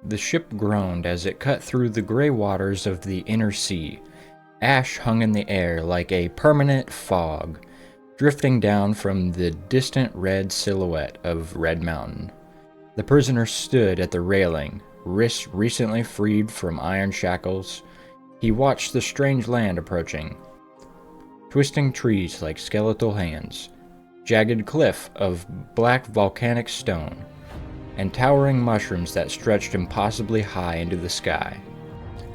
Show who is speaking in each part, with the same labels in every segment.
Speaker 1: The ship groaned as it cut through the gray waters of the inner sea. Ash hung in the air like a permanent fog, drifting down from the distant red silhouette of Red Mountain. The prisoner stood at the railing, wrists recently freed from iron shackles. He watched the strange land approaching. Twisting trees like skeletal hands, jagged cliff of black volcanic stone, and towering mushrooms that stretched impossibly high into the sky.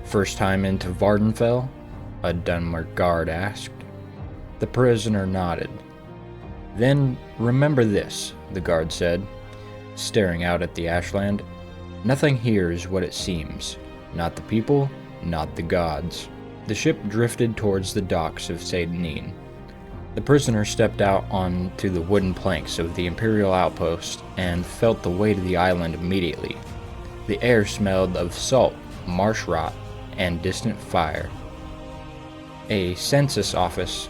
Speaker 1: First time into Vvardenfell? A Dunmer guard asked. The prisoner nodded. Then, remember this, the guard said, staring out at the ashland. Nothing here is what it seems. Not the people, not the gods. The ship drifted towards the docks of Seydenine. The prisoner stepped out onto the wooden planks of the Imperial outpost and felt the weight of the island immediately. The air smelled of salt, marsh rot, and distant fire. A census office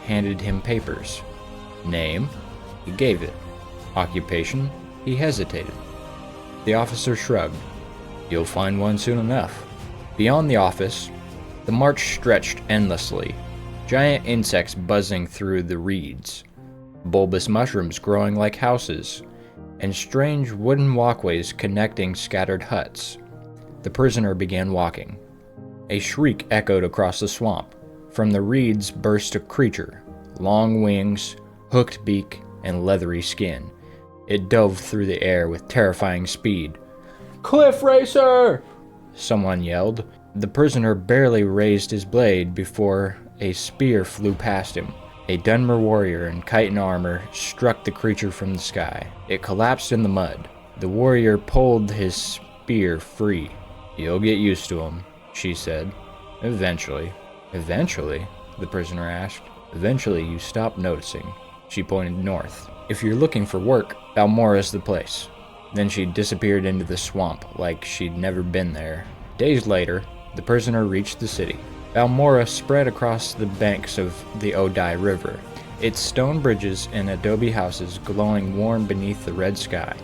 Speaker 1: handed him papers. Name? He gave it. Occupation? He hesitated. The officer shrugged. You'll find one soon enough. Beyond the office, the march stretched endlessly, giant insects buzzing through the reeds, bulbous mushrooms growing like houses, and strange wooden walkways connecting scattered huts. The prisoner began walking. A shriek echoed across the swamp. From the reeds burst a creature, long wings, hooked beak, and leathery skin. It dove through the air with terrifying speed. "Cliff Racer!" someone yelled. The prisoner barely raised his blade before a spear flew past him. A Dunmer warrior in chitin armor struck the creature from the sky. It collapsed in the mud. The warrior pulled his spear free. "You'll get used to him," she said. "Eventually." "Eventually?" the prisoner asked. "Eventually you stop noticing." She pointed north. "If you're looking for work, Balmora's the place." Then she disappeared into the swamp like she'd never been there. Days later, the prisoner reached the city. Balmora spread across the banks of the Odai River, its stone bridges and adobe houses glowing warm beneath the red sky.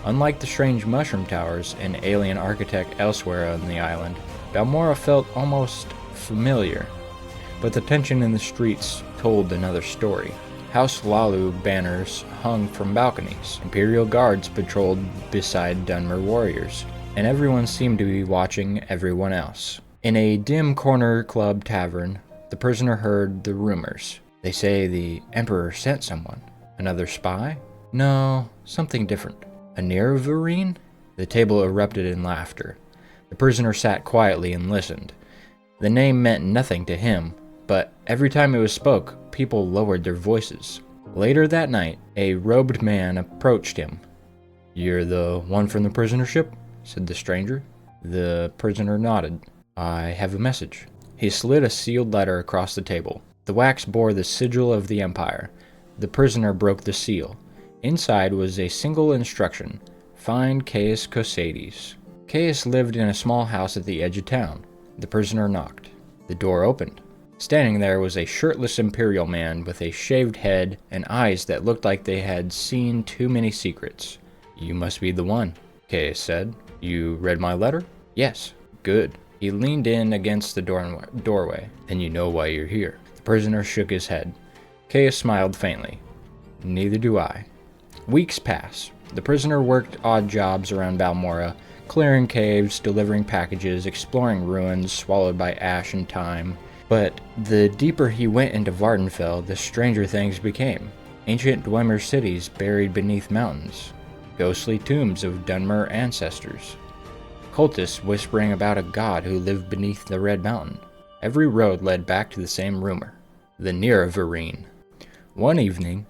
Speaker 1: Unlike the strange mushroom towers and alien architect elsewhere on the island, Balmora felt almost familiar. But the tension in the streets told another story. House Lalu banners hung from balconies. Imperial guards patrolled beside Dunmer warriors, and everyone seemed to be watching everyone else. In a dim corner club tavern, the prisoner heard the rumors. They say the Emperor sent someone. Another spy? No, something different. A Nerevarine? The table erupted in laughter. The prisoner sat quietly and listened. The name meant nothing to him, but every time it was spoke, people lowered their voices. Later that night, a robed man approached him. "You're the one from the prisoner ship?" said the stranger. The prisoner nodded. "I have a message." He slid a sealed letter across the table. The wax bore the sigil of the Empire. The prisoner broke the seal. Inside was a single instruction: find Caius Cosades. Caius lived in a small house at the edge of town. The prisoner knocked. The door opened. Standing there was a shirtless Imperial man with a shaved head and eyes that looked like they had seen too many secrets. "You must be the one," Caius said. "You read my letter?" "Yes." "Good." He leaned in against the doorway. "Then you know why you're here." The prisoner shook his head. Caius smiled faintly. "Neither do I." Weeks passed. The prisoner worked odd jobs around Balmora, clearing caves, delivering packages, exploring ruins swallowed by ash and time. But the deeper he went into Vvardenfell, the stranger things became. Ancient Dwemer cities buried beneath mountains. Ghostly tombs of Dunmer ancestors. Cultists whispering about a god who lived beneath the Red Mountain. Every road led back to the same rumor. The Nerevarine. One evening,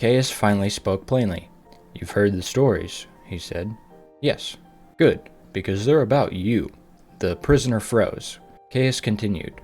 Speaker 1: Caius finally spoke plainly. "You've heard the stories," he said. "Yes." "Good, because they're about you." The prisoner froze. Caius continued.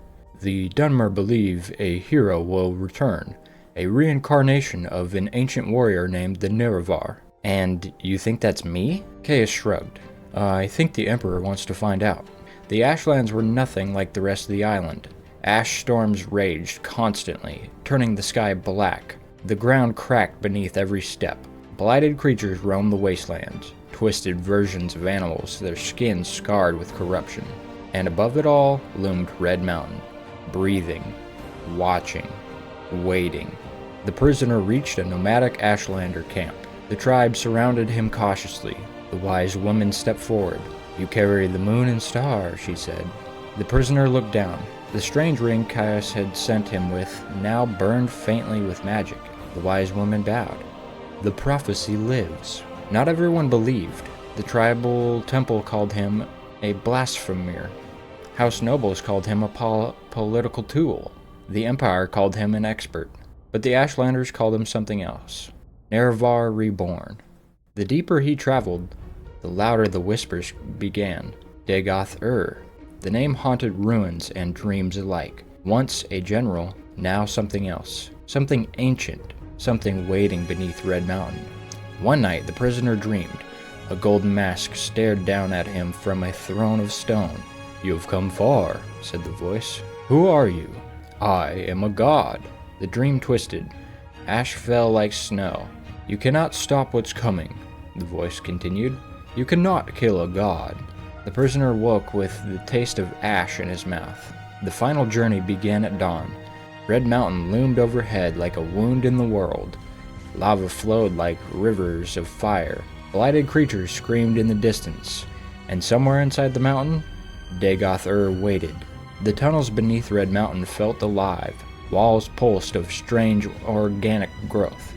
Speaker 1: "The Dunmer believe a hero will return, a reincarnation of an ancient warrior named the Nerevar." "And you think that's me?" Caius shrugged. "I think the Emperor wants to find out." The Ashlands were nothing like the rest of the island. Ash storms raged constantly, turning the sky black. The ground cracked beneath every step. Blighted creatures roamed the wastelands, twisted versions of animals, their skins scarred with corruption. And above it all loomed Red Mountain, breathing, watching, waiting. The prisoner reached a nomadic Ashlander camp. The tribe surrounded him cautiously. The wise woman stepped forward. "You carry the moon and star," she said. The prisoner looked down. The strange ring Caius had sent him with now burned faintly with magic. The wise woman bowed. "The prophecy lives." Not everyone believed. The tribal temple called him a blasphemer. House nobles called him a political tool. The empire called him an expert. But the Ashlanders called him something else. Nerevar reborn. The deeper he traveled, the louder the whispers began. Dagoth-Ur. The name haunted ruins and dreams alike. Once a general, now something else. Something ancient. Something waiting beneath Red Mountain. One night the prisoner dreamed. A golden mask stared down at him from a throne of stone. "You have come far," said the voice. "Who are you?" "I am a god." The dream twisted. Ash fell like snow. "You cannot stop what's coming," the voice continued. "You cannot kill a god." The prisoner woke with the taste of ash in his mouth. The final journey began at dawn. Red Mountain loomed overhead like a wound in the world. Lava flowed like rivers of fire. Blighted creatures screamed in the distance. And somewhere inside the mountain, Dagoth-Ur waited. The tunnels beneath Red Mountain felt alive. Walls pulsed of strange organic growth.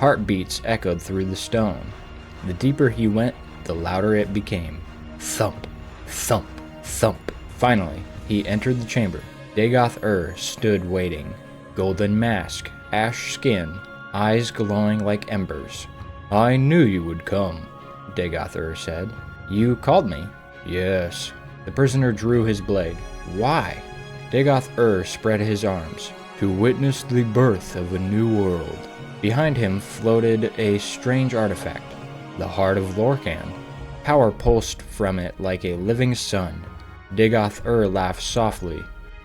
Speaker 1: Heartbeats echoed through the stone. The deeper he went, the louder it became. Thump, thump, thump. Finally, he entered the chamber. Dagoth-Ur stood waiting. Golden mask, ash skin, eyes glowing like embers. "I knew you would come," Dagoth-Ur said. "You called me?" "Yes." The prisoner drew his blade. "Why?" Dagoth-Ur spread his arms. "To witness the birth of a new world." Behind him floated a strange artifact, the heart of Lorcan. Power pulsed from it like a living sun. Dagoth-Ur laughed softly.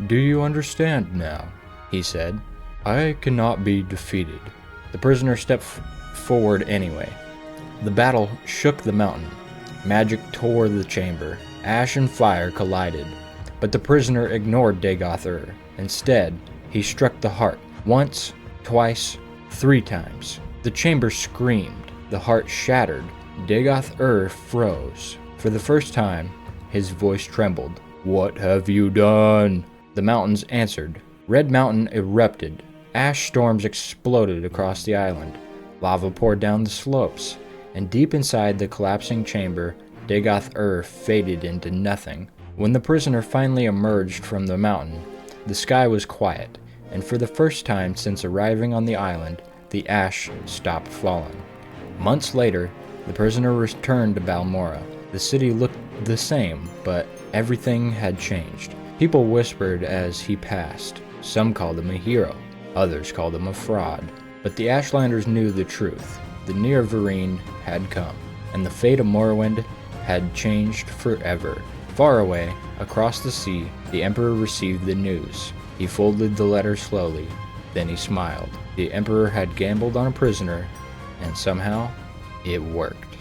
Speaker 1: "Do you understand now?" he said. "I cannot be defeated." The prisoner stepped forward anyway. The battle shook the mountain. Magic tore the chamber. Ash and fire collided. But the prisoner ignored Dagoth-Ur. Instead, he struck the heart. Once, twice, 3 times. The chamber screamed. The heart shattered. Dagoth-Ur froze. For the first time, his voice trembled. "What have you done?" The mountains answered. Red Mountain erupted. Ash storms exploded across the island. Lava poured down the slopes. And deep inside the collapsing chamber, Dagoth-Ur faded into nothing. When the prisoner finally emerged from the mountain, the sky was quiet, and for the first time since arriving on the island, the ash stopped falling. Months later, the prisoner returned to Balmora. The city looked the same, but everything had changed. People whispered as he passed. Some called him a hero, others called him a fraud. But the Ashlanders knew the truth. The Nerevarine had come, and the fate of Morrowind had changed forever. Far away, across the sea, the Emperor received the news. He folded the letter slowly, then he smiled. The Emperor had gambled on a prisoner, and somehow, it worked.